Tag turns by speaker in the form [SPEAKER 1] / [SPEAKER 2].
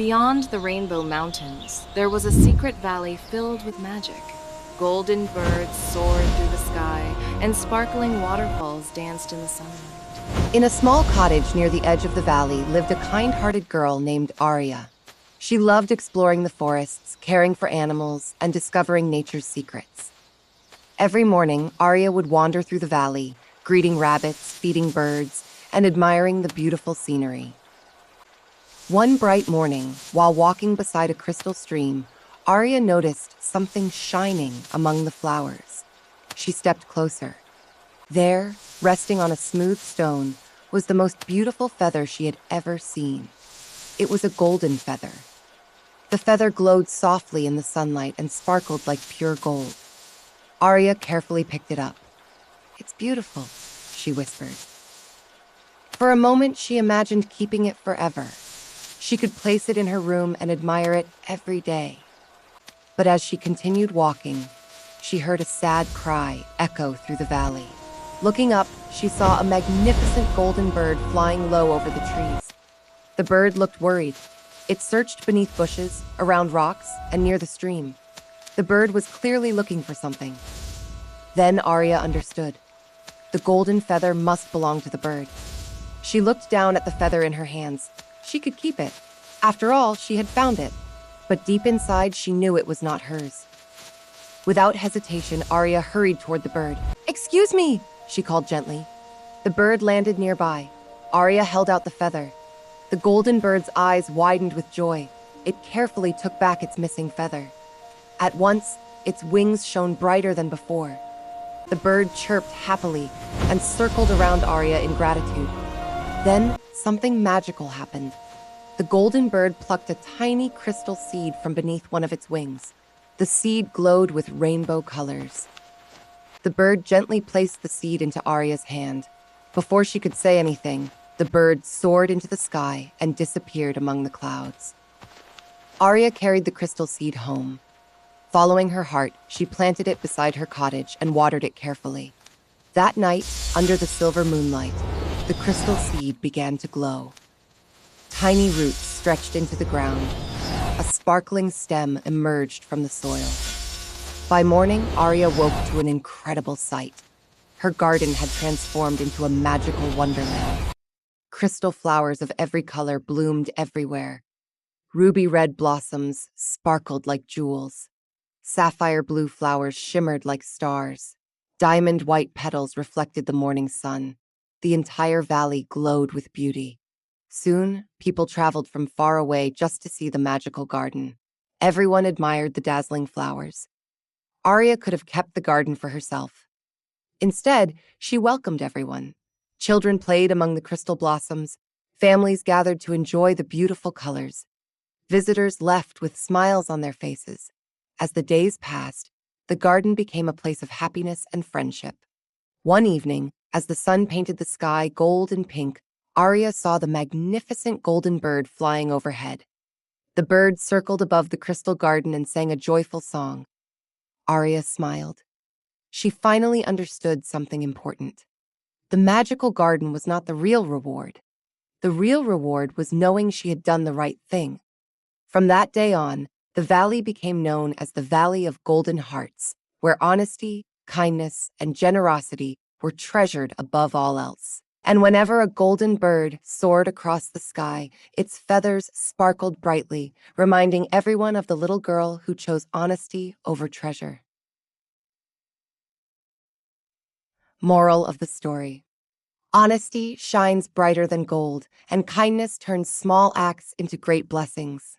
[SPEAKER 1] Beyond the Rainbow Mountains, there was a secret valley filled with magic. Golden birds soared through the sky, and sparkling waterfalls danced in the sunlight.
[SPEAKER 2] In a small cottage near the edge of the valley lived a kind-hearted girl named Aria. She loved exploring the forests, caring for animals, and discovering nature's secrets. Every morning, Aria would wander through the valley, greeting rabbits, feeding birds, and admiring the beautiful scenery. One bright morning, while walking beside a crystal stream, Aria noticed something shining among the flowers. She stepped closer. There, resting on a smooth stone, was the most beautiful feather she had ever seen. It was a golden feather. The feather glowed softly in the sunlight and sparkled like pure gold. Aria carefully picked it up. "It's beautiful," she whispered. For a moment, she imagined keeping it forever. She could place it in her room and admire it every day. But as she continued walking, she heard a sad cry echo through the valley. Looking up, she saw a magnificent golden bird flying low over the trees. The bird looked worried. It searched beneath bushes, around rocks, and near the stream. The bird was clearly looking for something. Then Aria understood. The golden feather must belong to the bird. She looked down at the feather in her hands. She could keep it. After all, she had found it. But deep inside, she knew it was not hers. Without hesitation, Aria hurried toward the bird. "Excuse me," she called gently. The bird landed nearby. Aria held out the feather. The golden bird's eyes widened with joy. It carefully took back its missing feather. At once, its wings shone brighter than before. The bird chirped happily and circled around Aria in gratitude. Then, something magical happened. The golden bird plucked a tiny crystal seed from beneath one of its wings. The seed glowed with rainbow colors. The bird gently placed the seed into Aria's hand. Before she could say anything, the bird soared into the sky and disappeared among the clouds. Aria carried the crystal seed home. Following her heart, she planted it beside her cottage and watered it carefully. That night, under the silver moonlight, the crystal seed began to glow. Tiny roots stretched into the ground. A sparkling stem emerged from the soil. By morning, Aria woke to an incredible sight. Her garden had transformed into a magical wonderland. Crystal flowers of every color bloomed everywhere. Ruby red blossoms sparkled like jewels. Sapphire blue flowers shimmered like stars. Diamond white petals reflected the morning sun. The entire valley glowed with beauty. Soon, people traveled from far away just to see the magical garden. Everyone admired the dazzling flowers. Aria could have kept the garden for herself. Instead, she welcomed everyone. Children played among the crystal blossoms. Families gathered to enjoy the beautiful colors. Visitors left with smiles on their faces. As the days passed, the garden became a place of happiness and friendship. One evening, as the sun painted the sky gold and pink, Aria saw the magnificent golden bird flying overhead. The bird circled above the crystal garden and sang a joyful song. Aria smiled. She finally understood something important. The magical garden was not the real reward. The real reward was knowing she had done the right thing. From that day on, the valley became known as the Valley of Golden Hearts, where honesty, kindness, and generosity were treasured above all else. And whenever a golden bird soared across the sky, its feathers sparkled brightly, reminding everyone of the little girl who chose honesty over treasure. Moral of the story: honesty shines brighter than gold, and kindness turns small acts into great blessings.